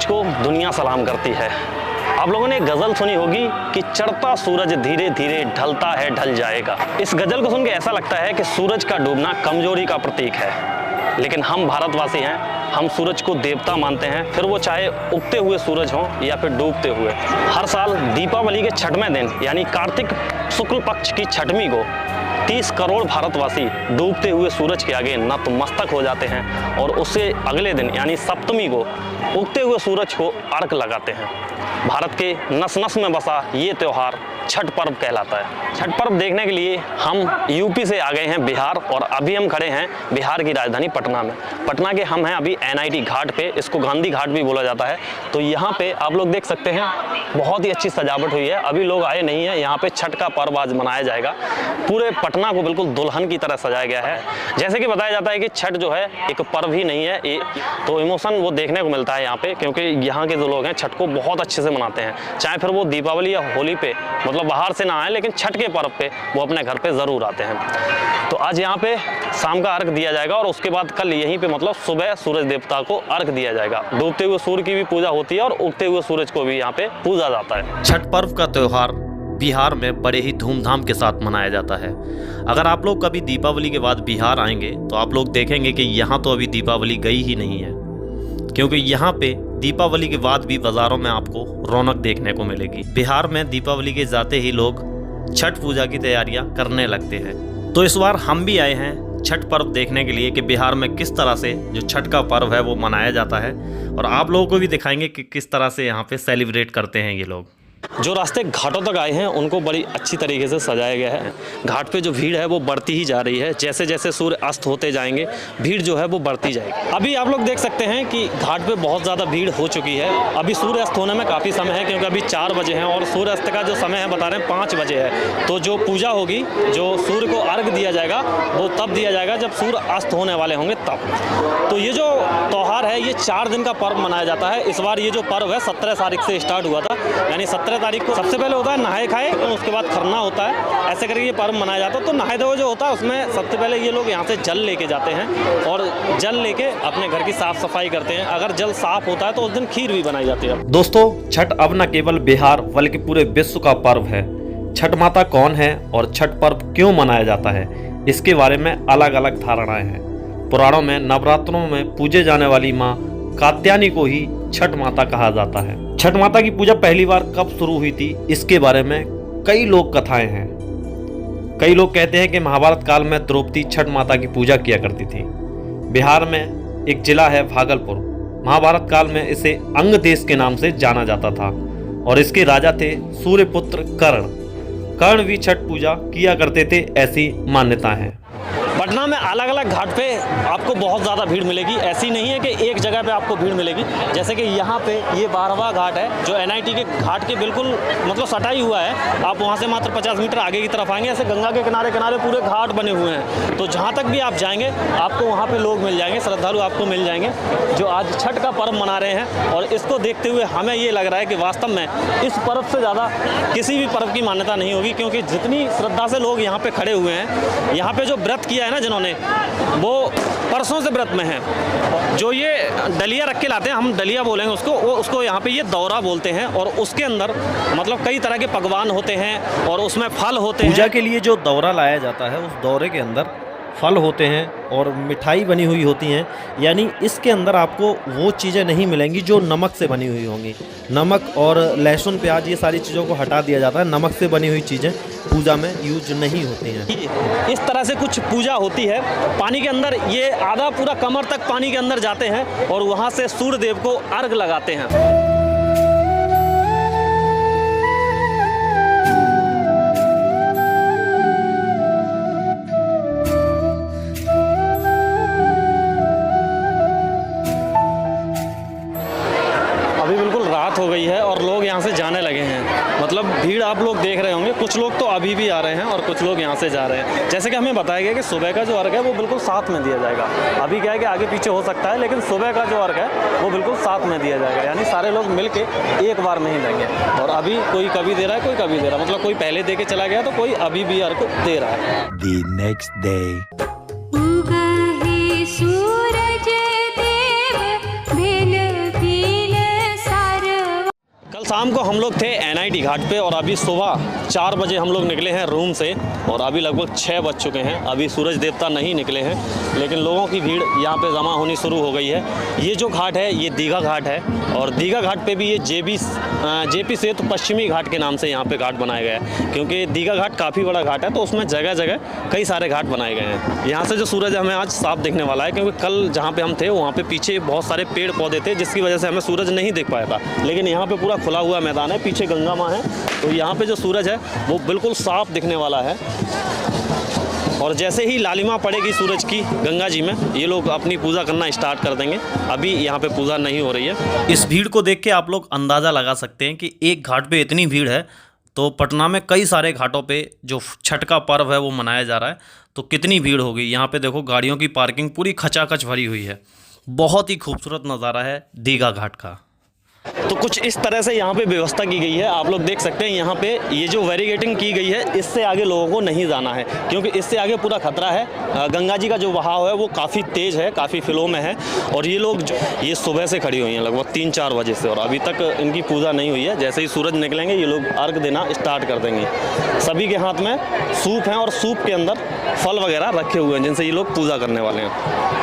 सूरज को दुनिया सलाम करती है। आप लोगों ने एक गज़ल सुनी होगी कि चढ़ता सूरज धीरे धीरे ढलता है ढल जाएगा। इस गज़ल को सुन के ऐसा लगता है कि सूरज का डूबना कमजोरी का प्रतीक है, लेकिन हम भारतवासी हैं, हम सूरज को देवता मानते हैं, फिर वो चाहे उगते हुए सूरज हों या फिर डूबते हुए। हर साल दीपावली के छठवें दिन यानी कार्तिक शुक्ल पक्ष की छठवीं को 30 करोड़ भारतवासी डूबते हुए सूरज के आगे नतमस्तक हो जाते हैं और उससे अगले दिन यानी सप्तमी को उगते हुए सूरज को अर्घ लगाते हैं। भारत के नस नस में बसा ये त्यौहार छठ पर्व कहलाता है। छठ पर्व देखने के लिए हम यूपी से आ गए हैं बिहार, और अभी हम खड़े हैं बिहार की राजधानी पटना में। पटना के हम हैं अभी NIT घाट पे, इसको गांधी घाट भी बोला जाता है। तो यहाँ पे आप लोग देख सकते हैं बहुत ही अच्छी सजावट हुई है। अभी लोग आए नहीं हैं, यहाँ पे छठ का पर्व आज मनाया जाएगा। पूरे पटना को बिल्कुल दुल्हन की तरह सजाया गया है। जैसे कि बताया जाता है कि छठ जो है एक पर्व ही नहीं है, तो इमोशन वो देखने को मिलता है यहाँ पे, क्योंकि यहाँ के जो लोग हैं छठ को बहुत अच्छे से मनाते हैं। चाहे फिर वो दीपावली या होली पे मतलब बाहर से ना आए, लेकिन छठ के पर्व पे वो अपने घर पे ज़रूर आते हैं। तो आज यहाँ पे शाम का अर्घ दिया जाएगा और उसके बाद कल यहीं पे मतलब सुबह सूरज देवता को अर्घ दिया जाएगा। डूबते हुए सूर्य की भी पूजा होती है और उगते हुए सूरज को भी यहाँ पे पूजा जाता है। छठ पर्व का त्यौहार बिहार में बड़े ही धूमधाम के साथ मनाया जाता है। अगर आप लोग कभी दीपावली के बाद बिहार आएंगे तो आप लोग देखेंगे कि यहाँ तो अभी दीपावली गई ही नहीं है, क्योंकि यहाँ पे दीपावली के बाद भी बाज़ारों में आपको रौनक देखने को मिलेगी। बिहार में दीपावली के जाते ही लोग छठ पूजा की तैयारियां करने लगते हैं। तो इस बार हम भी आए हैं छठ पर्व देखने के लिए कि बिहार में किस तरह से जो छठ का पर्व है वो मनाया जाता है, और आप लोगों को भी दिखाएंगे कि किस तरह से यहाँ पे सेलिब्रेट करते हैं ये लोग। जो रास्ते घाटों तक आए हैं उनको बड़ी अच्छी तरीके से सजाया गया है। घाट पे जो भीड़ है वो बढ़ती ही जा रही है। जैसे जैसे सूर्य अस्त होते जाएंगे भीड़ जो है वो बढ़ती जाएगी। अभी आप लोग देख सकते हैं कि घाट पे बहुत ज़्यादा भीड़ हो चुकी है। अभी सूर्य अस्त होने में काफ़ी समय है, क्योंकि अभी 4 बजे हैं और सूर्य अस्त का जो समय है बता रहे हैं 5 बजे है। तो जो पूजा होगी, जो सूर्य को अर्घ दिया जाएगा वो तब दिया जाएगा जब सूर्य अस्त होने वाले होंगे तब। तो ये जो त्यौहार है ये 4 दिन का पर्व मनाया जाता है। इस बार ये जो पर्व है 17 तारीख से स्टार्ट हुआ था, यानी 17 तारीख को सबसे पहले होता है नहाए खाए, उसके बाद खरना होता है। ऐसे करके ये पर्व मनाया जाता है। तो नहाए धोए जो होता है उसमें सबसे पहले ये लोग यहाँ से जल लेके जाते हैं और जल लेके अपने घर की साफ सफाई करते हैं। अगर जल साफ होता है तो उस दिन खीर भी बनाई जाती है। दोस्तों, छठ अब न केवल बिहार बल्कि पूरे विश्व का पर्व है। छठ माता कौन है और छठ पर्व क्यों मनाया जाता है, इसके बारे में अलग अलग धारणाएं हैं। पुराणों में नवरात्रों में पूजे जाने वाली माँ कात्यायनी को ही छठ माता कहा जाता है। छठ माता की पूजा पहली बार कब शुरू हुई थी, इसके बारे में कई लोक कथाएं हैं। कई लोग कहते हैं कि महाभारत काल में द्रौपदी छठ माता की पूजा किया करती थी। बिहार में एक जिला है भागलपुर, महाभारत काल में इसे अंग देश के नाम से जाना जाता था और इसके राजा थे सूर्यपुत्र कर्ण। कर्ण भी छठ पूजा किया करते थे, ऐसी मान्यता है। पटना में अलग अलग घाट पे आपको बहुत ज़्यादा भीड़ मिलेगी। ऐसी नहीं है कि एक जगह पे आपको भीड़ मिलेगी। जैसे कि यहाँ पे ये 12वां घाट है जो NIT के घाट के बिल्कुल मतलब सटाई हुआ है। आप वहाँ से मात्र 50 मीटर आगे की तरफ आएंगे, ऐसे गंगा के किनारे किनारे पूरे घाट बने हुए हैं। तो जहाँ तक भी आप जाएंगे आपको वहाँ पे लोग मिल जाएंगे, श्रद्धालु आपको मिल जाएंगे जो आज छठ का पर्व मना रहे हैं। और इसको देखते हुए हमें ये लग रहा है कि वास्तव में इस पर्व से ज़्यादा किसी भी पर्व की मान्यता नहीं होगी, क्योंकि जितनी श्रद्धा से लोग यहाँ पे खड़े हुए हैं, यहाँ पे जो व्रत किया है ना जिन्होंने, वो परसों से व्रत में हैं। जो ये डलिया रख के लाते हैं, हम डलिया बोलेंगे उसको, वो उसको यहाँ पे ये दौरा बोलते हैं, और उसके अंदर मतलब कई तरह के पकवान होते हैं और उसमें फल होते हैं। पूजा के लिए जो दौरा लाया जाता है उस दौरे के अंदर फल होते हैं और मिठाई बनी हुई होती हैं, यानी इसके अंदर आपको वो चीज़ें नहीं मिलेंगी जो नमक से बनी हुई होंगी। नमक और लहसुन प्याज ये सारी चीज़ों को हटा दिया जाता है। नमक से बनी हुई चीज़ें पूजा में यूज नहीं होती हैं। इस तरह से कुछ पूजा होती है। पानी के अंदर ये आधा पूरा कमर तक पानी के अंदर जाते हैं और वहाँ से सूर्य देव को अर्घ लगाते हैं। हो गई है और लोग यहाँ से जाने लगे हैं। मतलब भीड़ आप लोग देख रहे होंगे। कुछ लोग तो अभी भी आ रहे हैं और कुछ लोग यहाँ से जा रहे हैं। जैसे कि हमें बताया गया कि सुबह का जो अर्घ है वो बिल्कुल साथ में दिया जाएगा। अभी क्या है कि आगे पीछे हो सकता है, लेकिन सुबह का जो अर्घ है वो बिल्कुल साथ में दिया जाएगा, यानी सारे लोग मिल के एक बार में ही देंगे। और अभी कोई कभी दे रहा है, कोई कभी दे रहा है, मतलब कोई पहले दे के चला गया तो कोई अभी भी अर्घ दे रहा है। The next day. शाम को हम लोग थे NIT घाट पे और अभी सुबह 4 बजे हम लोग निकले हैं रूम से और अभी लगभग 6 बज चुके हैं। अभी सूरज देवता नहीं निकले हैं, लेकिन लोगों की भीड़ यहाँ पे जमा होनी शुरू हो गई है। ये जो घाट है ये दीघा घाट है और दीघा घाट पे भी ये JP सेतु पश्चिमी घाट के नाम से यहाँ पे घाट बनाया गया है, क्योंकि दीघा घाट काफ़ी बड़ा घाट है तो उसमें जगह जगह कई सारे घाट बनाए गए हैं। यहाँ से जो सूरज हमें आज साफ दिखने वाला है, क्योंकि कल जहाँ पे हम थे वहाँ पे पीछे बहुत सारे पेड़ पौधे थे जिसकी वजह से हमें सूरज नहीं दिख पाया था, लेकिन यहाँ पे पूरा खुला हुआ मैदान है, पीछे गंगा माँ है, तो यहाँ पे जो सूरज है वो बिल्कुल साफ दिखने वाला है। और जैसे ही लालिमा पड़ेगी सूरज की गंगा जी में, ये लोग अपनी पूजा करना स्टार्ट कर देंगे। अभी यहाँ पे पूजा नहीं हो रही है। इस भीड़ को देख के आप लोग अंदाज़ा लगा सकते हैं कि एक घाट पे इतनी भीड़ है तो पटना में कई सारे घाटों पे जो छठ का पर्व है वो मनाया जा रहा है, तो कितनी भीड़ होगी। यहाँ पे देखो गाड़ियों की पार्किंग पूरी खचाखच भरी हुई है। बहुत ही खूबसूरत नज़ारा है दीघा घाट का। तो कुछ इस तरह से यहाँ पे व्यवस्था की गई है, आप लोग देख सकते हैं। यहाँ पे ये जो बैरिकेडिंग की गई है इससे आगे लोगों को नहीं जाना है, क्योंकि इससे आगे पूरा खतरा है। गंगा जी का जो बहाव है वो काफ़ी तेज़ है, काफ़ी फ्लो में है और ये लोग ये सुबह से खड़ी हुई हैं लगभग 3-4 बजे से और अभी तक इनकी पूजा नहीं हुई है। जैसे ही सूरज निकलेंगे ये लोग अर्घ देना स्टार्ट कर देंगे। सभी के हाथ में सूप हैं और सूप के अंदर फल वगैरह रखे हुए हैं जिनसे ये लोग पूजा करने वाले हैं।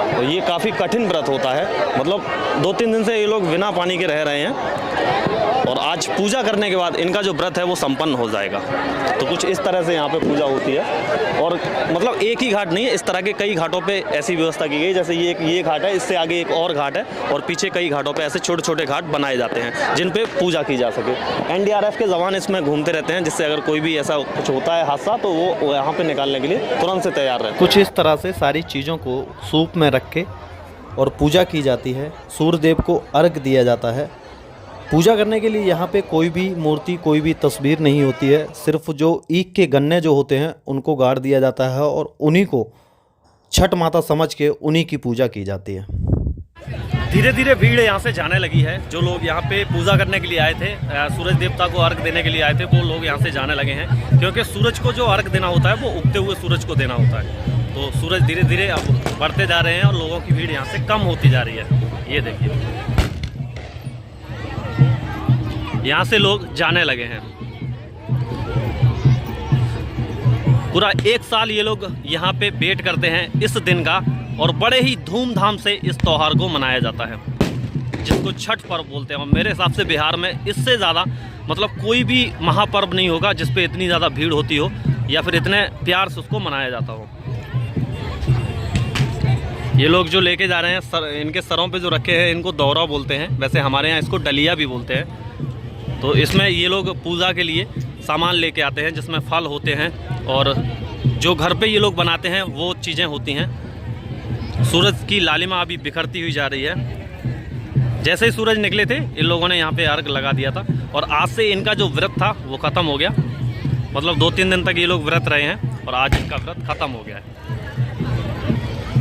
तो ये काफ़ी कठिन व्रत होता है, मतलब 2-3 दिन से ये लोग बिना पानी के रह रहे हैं और आज पूजा करने के बाद इनका जो व्रत है वो संपन्न हो जाएगा। तो कुछ इस तरह से यहाँ पे पूजा होती है और मतलब एक ही घाट नहीं है, इस तरह के कई घाटों पे ऐसी व्यवस्था की गई। जैसे ये घाट है, इससे आगे एक और घाट है और पीछे कई घाटों पे ऐसे छोटे छोटे घाट बनाए जाते हैं जिन पे पूजा की जा सके। NDRF के जवान इसमें घूमते रहते हैं, जिससे अगर कोई भी ऐसा कुछ होता है हादसा तो वो यहाँ पे निकालने के लिए तुरंत से तैयार रहते हैं। कुछ इस तरह से सारी चीज़ों को सूप में रख के और पूजा की जाती है। सूर्यदेव को अर्घ दिया जाता है। पूजा करने के लिए यहाँ पे कोई भी मूर्ति, कोई भी तस्वीर नहीं होती है। सिर्फ जो ईख के गन्ने जो होते हैं उनको गाड़ दिया जाता है और उन्हीं को छठ माता समझ के उन्हीं की पूजा की जाती है। धीरे धीरे भीड़ यहाँ से जाने लगी है। जो लोग यहाँ पे पूजा करने के लिए आए थे, सूरज देवता को अर्घ देने के लिए आए थे, वो लोग यहाँ से जाने लगे हैं, क्योंकि सूरज को जो अर्घ देना होता है वो उगते हुए सूरज को देना होता है। तो सूरज धीरे धीरे अब बढ़ते जा रहे हैं और लोगों की भीड़ यहाँ से कम होती जा रही है। ये देखिए यहाँ से लोग जाने लगे हैं। पूरा 1 साल ये लोग यहाँ पे वेट करते हैं इस दिन का और बड़े ही धूमधाम से इस त्यौहार को मनाया जाता है, जिसको छठ पर्व बोलते हैं। और मेरे हिसाब से बिहार में इससे ज़्यादा मतलब कोई भी महापर्व नहीं होगा जिस पे इतनी ज़्यादा भीड़ होती हो या फिर इतने प्यार से उसको मनाया जाता हो। ये लोग जो लेके जा रहे हैं इनके सरों पे जो रखे हैं इनको दौरा बोलते हैं, वैसे हमारे यहाँ इसको डलिया भी बोलते हैं। तो इसमें ये लोग पूजा के लिए सामान लेके आते हैं जिसमें फल होते हैं और जो घर पे ये लोग बनाते हैं वो चीज़ें होती हैं। सूरज की लालिमा अभी बिखरती हुई जा रही है। जैसे ही सूरज निकले थे इन लोगों ने यहाँ पे अर्घ लगा दिया था और आज से इनका जो व्रत था वो ख़त्म हो गया। मतलब 2-3 दिन तक ये लोग व्रत रहे हैं और आज इनका व्रत ख़त्म हो गया है।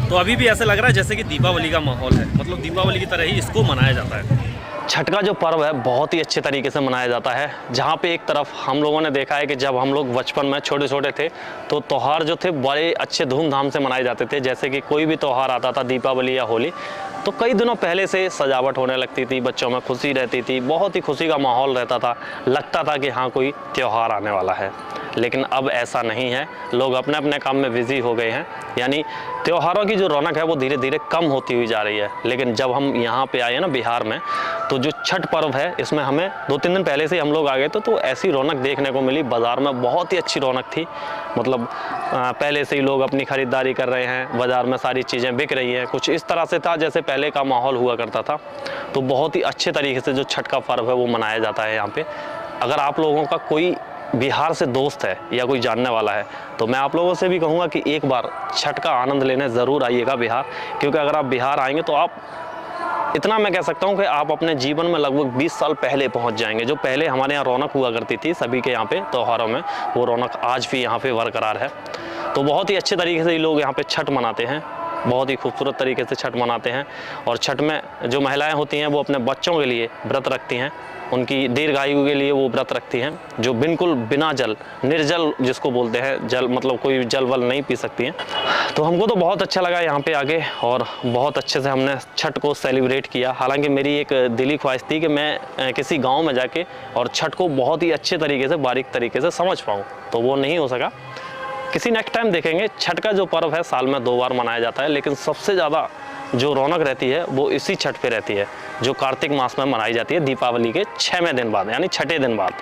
तो अभी भी ऐसे लग रहा है जैसे कि दीपावली का माहौल है, मतलब दीपावली की तरह ही इसको मनाया जाता है। छठ का जो पर्व है बहुत ही अच्छे तरीके से मनाया जाता है। जहाँ पे एक तरफ हम लोगों ने देखा है कि जब हम लोग बचपन में छोटे छोटे थे तो त्यौहार जो थे बड़े अच्छे धूमधाम से मनाए जाते थे। जैसे कि कोई भी त्यौहार आता था, दीपावली या होली, तो कई दिनों पहले से सजावट होने लगती थी, बच्चों में खुशी रहती थी, बहुत ही खुशी का माहौल रहता था, लगता था कि हाँ कोई त्यौहार आने वाला है। लेकिन अब ऐसा नहीं है, लोग अपने अपने काम में बिजी हो गए हैं, यानी त्योहारों की जो रौनक है वो धीरे धीरे कम होती हुई जा रही है। लेकिन जब हम यहाँ पे आए ना बिहार में, तो जो छठ पर्व है इसमें हमें 2-3 दिन पहले से हम लोग आ गए तो ऐसी रौनक देखने को मिली। बाज़ार में बहुत ही अच्छी रौनक थी, मतलब पहले से ही लोग अपनी ख़रीदारी कर रहे हैं, बाज़ार में सारी चीज़ें बिक रही हैं। कुछ इस तरह से था जैसे पहले का माहौल हुआ करता था। तो बहुत ही अच्छे तरीके से जो छठ का पर्व है वो मनाया जाता है यहाँ पे। अगर आप लोगों का कोई बिहार से दोस्त है या कोई जानने वाला है तो मैं आप लोगों से भी कहूँगा कि एक बार छठ का आनंद लेने ज़रूर आइएगा बिहार, क्योंकि अगर आप बिहार आएंगे तो आप इतना मैं कह सकता हूँ कि आप अपने जीवन में लगभग 20 साल पहले पहुँच जाएंगे। जो पहले हमारे यहाँ रौनक हुआ करती थी सभी के यहाँ पे त्योहारों में, वो रौनक आज भी यहाँ पे बरकरार है। तो बहुत ही अच्छे तरीके से ये लोग यहाँ पे छठ मनाते हैं। बहुत ही खूबसूरत तरीके से छठ मनाते हैं। और छठ में जो महिलाएं होती हैं वो अपने बच्चों के लिए व्रत रखती हैं, उनकी दीर्घायु के लिए वो व्रत रखती हैं, जो बिल्कुल बिना जल, निर्जल जिसको बोलते हैं, जल मतलब कोई जल वल नहीं पी सकती हैं। तो हमको तो बहुत अच्छा लगा यहाँ पे आके और बहुत अच्छे से हमने छठ को सेलिब्रेट किया। हालांकि मेरी एक दिली ख्वाहिश थी कि मैं किसी गांव में जाके और छठ को बहुत ही अच्छे तरीके से, बारीक तरीके से समझ पाऊँ, तो वो नहीं हो सका। किसी नेक्स्ट टाइम देखेंगे। छठ का जो पर्व है साल में 2 बार मनाया जाता है, लेकिन सबसे ज़्यादा जो रौनक रहती है वो इसी छठ पे रहती है, जो कार्तिक मास में मनाई जाती है दीपावली के 6वें दिन बाद, यानी छठे दिन बाद।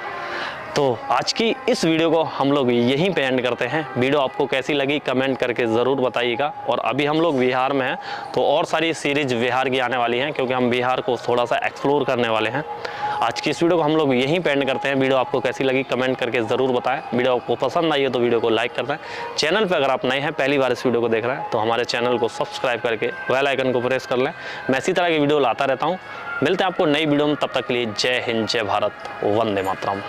तो आज की इस वीडियो को हम लोग यहीं पे एंड करते हैं। वीडियो आपको कैसी लगी कमेंट करके ज़रूर बताइएगा। और अभी हम लोग बिहार में हैं, तो और सारी सीरीज बिहार की आने वाली हैं, क्योंकि हम बिहार को थोड़ा सा एक्सप्लोर करने वाले हैं। आज की इस वीडियो को हम लोग यहीं पे एंड करते हैं। वीडियो आपको कैसी लगी कमेंट करके ज़रूर बताएं। वीडियो आपको पसंद आई है तो वीडियो को लाइक कर दें। चैनल पर अगर आप नए हैं, पहली बार इस वीडियो को देख रहे हैं, तो हमारे चैनल को सब्सक्राइब करके बेल आइकन को प्रेस कर लें। मैं इसी तरह की वीडियो लाता रहता हूँ। मिलते हैं आपको नई वीडियो में, तब तक के लिए जय हिंद, जय भारत, वंदे मातरम।